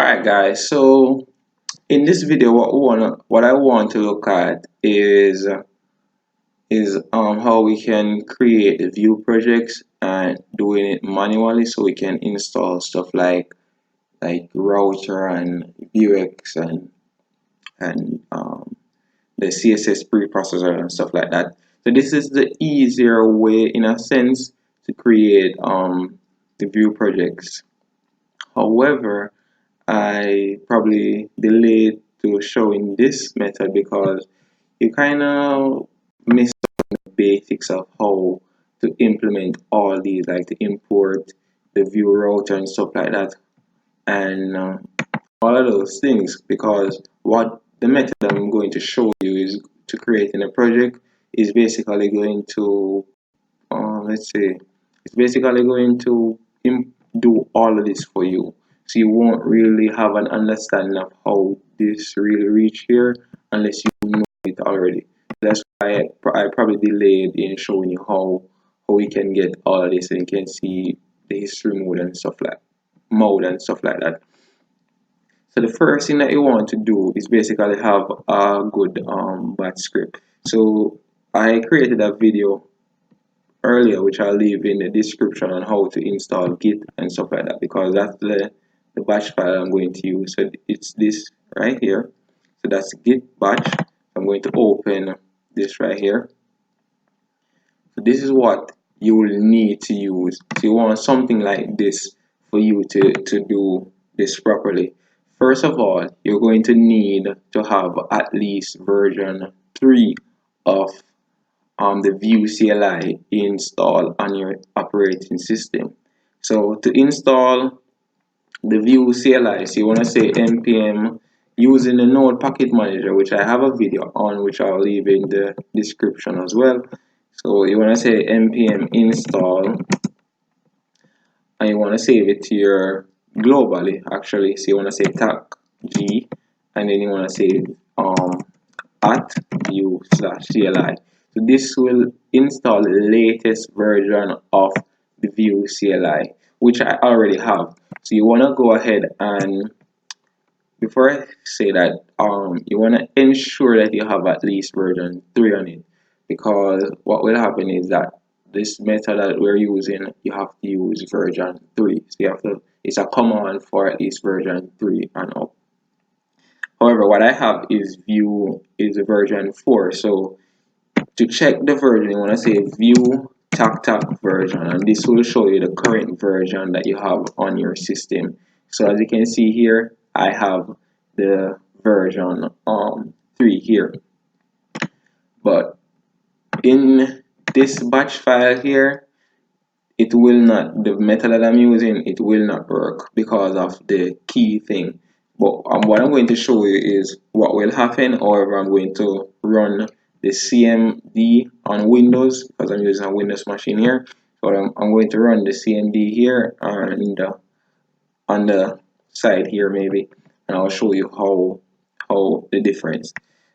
Alright guys, so in this video what I want to look at is how we can create the Vue projects and doing it manually, so we can install stuff like router and Vuex and the CSS preprocessor and stuff like that. So this is the easier way in a sense to create the Vue projects. However, I probably delayed to showing this method because you kind of miss the basics of how to implement all these, like to import the Vue router and stuff like that, and all of those things. Because what the method I'm going to show you is to creating a project is basically going to let's say it's basically going to do all of this for you. So you won't really have an understanding of how this really reach here unless you know it already. That's why I probably delayed in showing you how we can get all of this, and you can see the history mode and stuff like that. So the first thing that you want to do is basically have a good batch script. So I created a video earlier, which I'll leave in the description, on how to install Git and stuff like that, because that's the batch file I'm going to use. So it's this right here. So that's Git batch. I'm going to open this right here. So this is what you will need to use. So you want something like this for you to do this properly. First of all, you're going to need to have at least version 3 of the Vue CLI installed on your operating system. So to install the Vue CLI, so you want to say npm using the node package manager, which I have a video on, which I'll leave in the description as well. So you want to say npm install, and you want to save it to your globally actually. So you want to say tac g, and then you want to say at vue/cli. So this will install the latest version of the Vue CLI, which I already have. So you want to go ahead and, before I say that, you want to ensure that you have at least version 3 on it, because what will happen is that this method that we're using, you have to use version 3. So you have to, it's a command for at least version 3 and up. However, what I have is Vue is version 4. So to check the version, you want to say Vue tac version, and this will show you the current version that you have on your system. So as you can see here, I have the version 3 here. But in this batch file here, it will not, the method that I'm using, it will not work because of the key thing. But what I'm going to show you is what will happen. However, I'm going to run the CMD on Windows because I'm using a Windows machine here. So I'm going to run the CMD here and on the side here maybe, and I'll show you how the difference.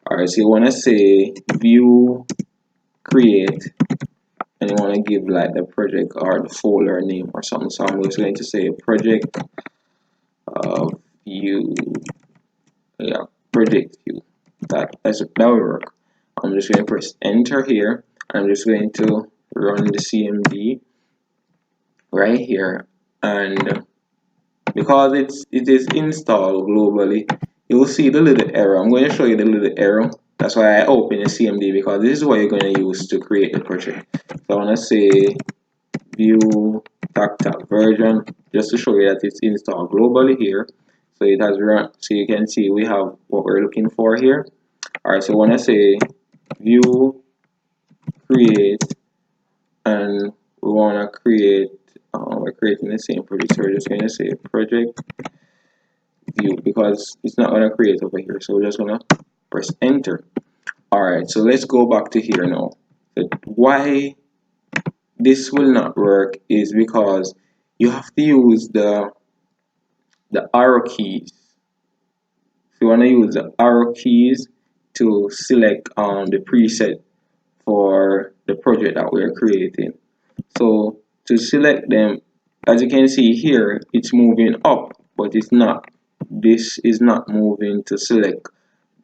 Alright, so you want to say Vue create, and you want to give like the project or the folder name or something. So I'm just going to say project Vue, yeah, project Vue. That will work. I'm just going to press enter here. I'm just going to run the CMD right here, and because it is installed globally, you will see the little error. I'm going to show you the little error. That's why I open the CMD, because this is what you're going to use to create the project. So I want to say Vue tac version, just to show you that it's installed globally here. So it has run, so you can see we have what we're looking for here. Alright, so I want to say Vue create, and we want to create, we're creating the same project, so we're just going to say project Vue, because it's not going to create over here. So we're just going to press enter. Alright, so let's go back to here now. So why this will not work is because you have to use the arrow keys. So you want to use the arrow keys to select the preset for the project that we're creating. So to select them, as you can see here, it's moving up, but it's not this is not moving to select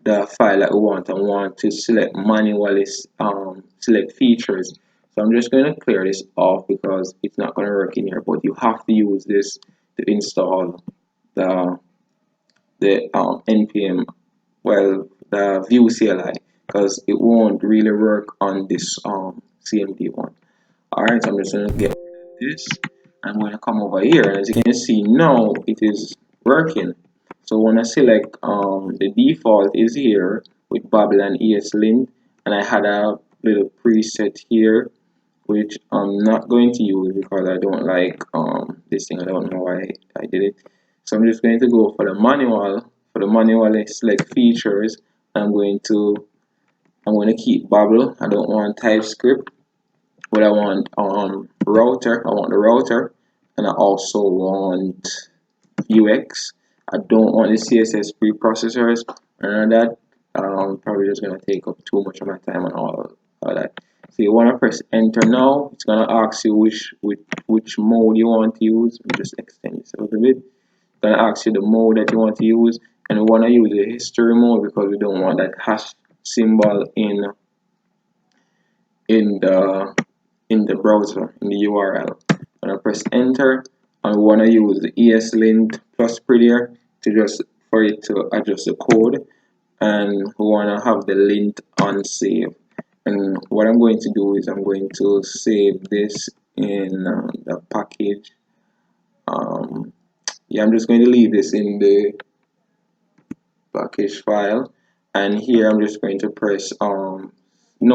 the file that we want and want to select manually select features. So I'm just going to clear this off because it's not going to work in here, but you have to use this to install the npm, well, the Vue CLI, because it won't really work on this CMD one. Alright, so I'm just going to get this. I'm going to come over here, and as you can see now it is working. So when I select the default is here with Babel and esLint, and I had a little preset here which I'm not going to use because I don't like this thing. I don't know why I did it. So I'm just going to go for the manual. For the manual, select features. I'm going to keep Babel. I don't want TypeScript, but I want router. I want the router, and I also want Vuex. I don't want the CSS preprocessors and all that. Probably just gonna take up too much of my time on all that. So you wanna press enter now. It's gonna ask you which mode you want to use. Let me just extend this a little bit. It's gonna ask you the mode that you want to use, and we wanna use the history mode because we don't want that hash symbol in the browser, in the URL. I'm gonna press enter, and we wanna use the esLint plus prettier to just for it to adjust the code, and we wanna have the lint on save. And what I'm going to do is I'm going to save this in the package. Yeah, I'm just going to leave this in the package file, and here I'm just going to press no,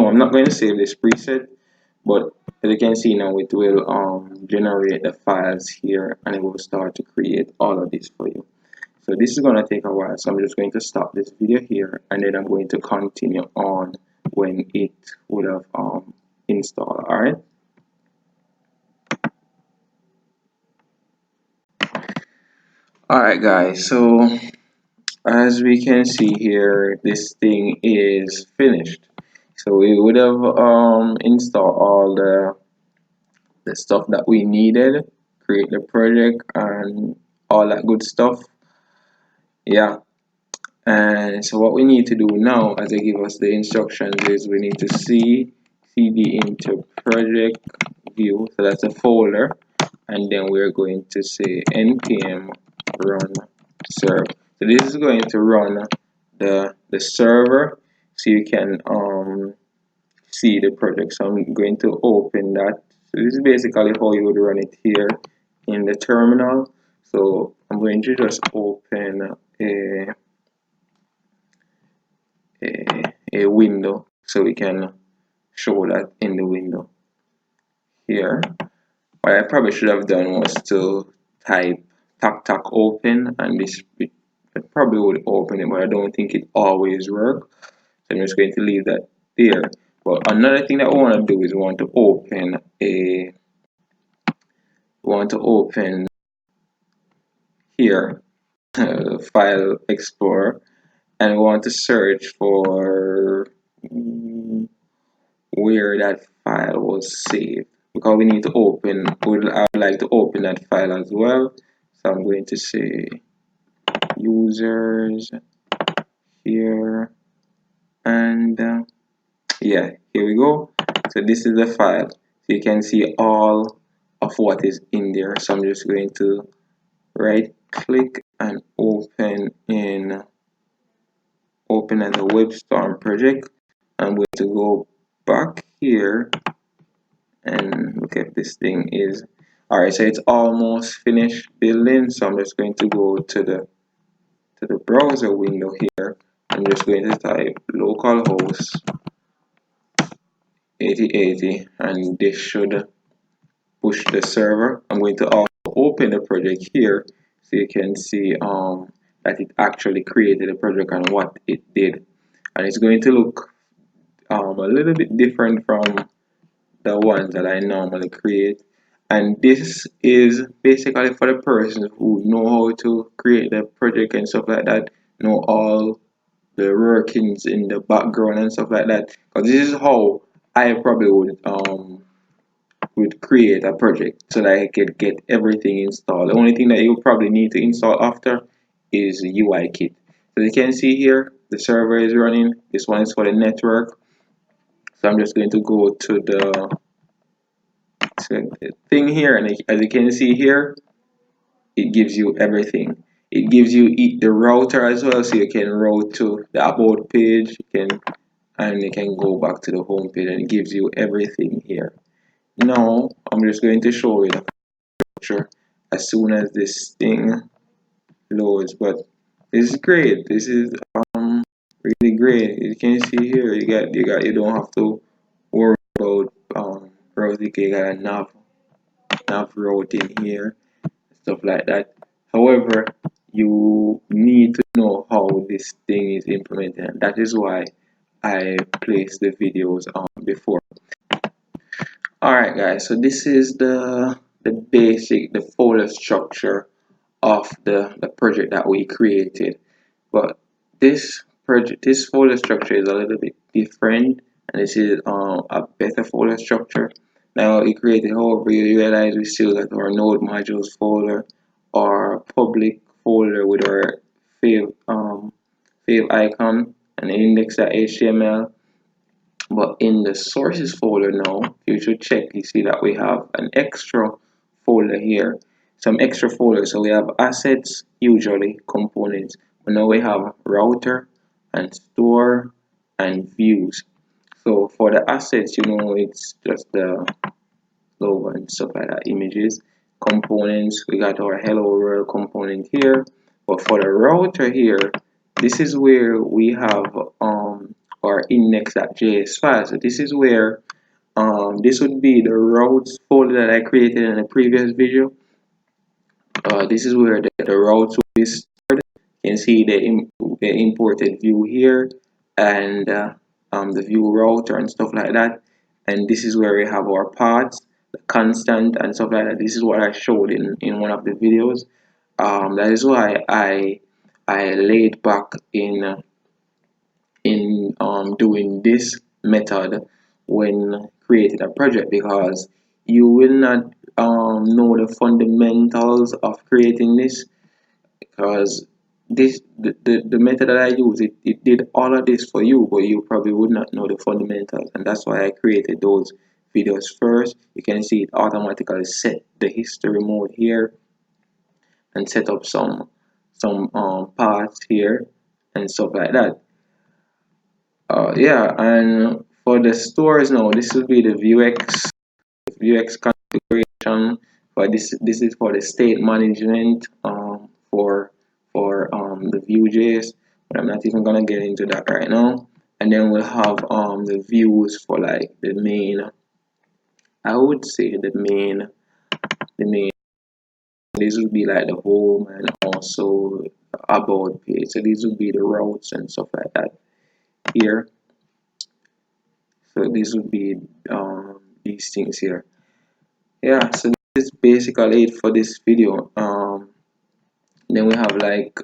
I'm not going to save this preset, but as you can see now it will generate the files here, and it will start to create all of this for you. So this is going to take a while, so I'm just going to stop this video here, and then I'm going to continue on when it would have installed. Alright guys, so as we can see here, this thing is finished. So we would have installed all the stuff that we needed, create the project and all that good stuff. Yeah, and so what we need to do now, as they give us the instructions, is we need to cd into project view, so that's a folder, and then we're going to say npm run serve. So this is going to run the server, so you can see the project. So I'm going to open that. So this is basically how you would run it here in the terminal. So I'm going to just open a window so we can show that in the window here. What I probably should have done was to type tac open, and this it probably would open it, but I don't think it always works. So I'm just going to leave that there. But another thing that we want to do is we want to open here file explorer, and we want to search for where that file was saved, because we need to open, I would like to open that file as well. So I'm going to say users here, and yeah, here we go. So this is the file, so you can see all of what is in there. So I'm just going to right click and open as a WebStorm project. I'm going to go back here and look at this thing is alright. So it's almost finished building, so I'm just going to go to the browser window here. I'm just going to type localhost 8080, and this should push the server. I'm going to also open the project here so you can see that it actually created a project and what it did, and it's going to look a little bit different from the ones that I normally create. And this is basically for the person who know how to create the project and stuff like that, know all the workings in the background and stuff like that, because this is how I probably would create a project so that I could get everything installed. The only thing that you probably need to install after is UI kit. So you can see here the server is running. This one is for the network. So I'm just going to go to the thing here, and as you can see here, it gives you everything. It gives you the router as well, so you can route to the about page, and you can go back to the home page, and it gives you everything here. Now I'm just going to show you the structure as soon as this thing loads. But this is great. This is really great. You can see here you don't have to worry about routing. You got a nav routing here, stuff like that. However, you need to know how this thing is implemented, and that is why I placed the videos before. Alright guys, so this is the basic, the folder structure of the project that we created. But this folder structure is a little bit different, and this is a better folder structure. Now we created, however, you realize we still got our node modules folder, our public folder with our fave icon and index.html. But in the sources folder now, you should check, you see that we have an extra folder here, some extra folders. So we have assets, usually components, but now we have router and store and views. So for the assets, it's just the logo and stuff like that, images. Components, we got our hello world component here. But for the router here, this is where we have our index.js file. So this is where this would be the routes folder that I created in the previous video. This is where the routes will be stored. You can see the imported view here, and the view router and stuff like that. And this is where we have our paths, the constant and stuff like that. This is what I showed in one of the videos. That is why I laid back in doing this method when creating a project, because you will not know the fundamentals of creating this, because the method that I use, it did all of this for you, but you probably would not know the fundamentals, and that's why I created those videos first. You can see it automatically set the history mode here and set up some paths here and stuff like that. Yeah, and for the stores now, this will be the Vuex configuration. But this is for the state management for the Vue.Js, but I'm not even gonna get into that right now. And then we'll have the views for like the main. I would say the main. This would be like the home and also about page. So these would be the routes and stuff like that here. So this would be these things here. Yeah, so this is basically it for this video. Then we have like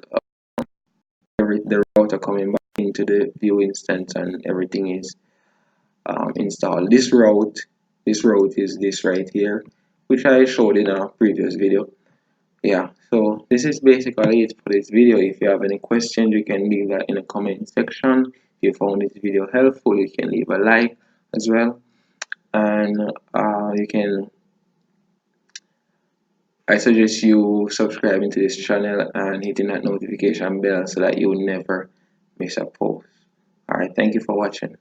the router coming back into the Vue instance, and everything is installed. This route is this right here, which I showed in a previous video. Yeah, so this is basically it for this video. If you have any questions, you can leave that in the comment section. If you found this video helpful, you can leave a like as well, and I suggest you subscribing to this channel and hitting that notification bell so that you will never miss a post. Alright, thank you for watching.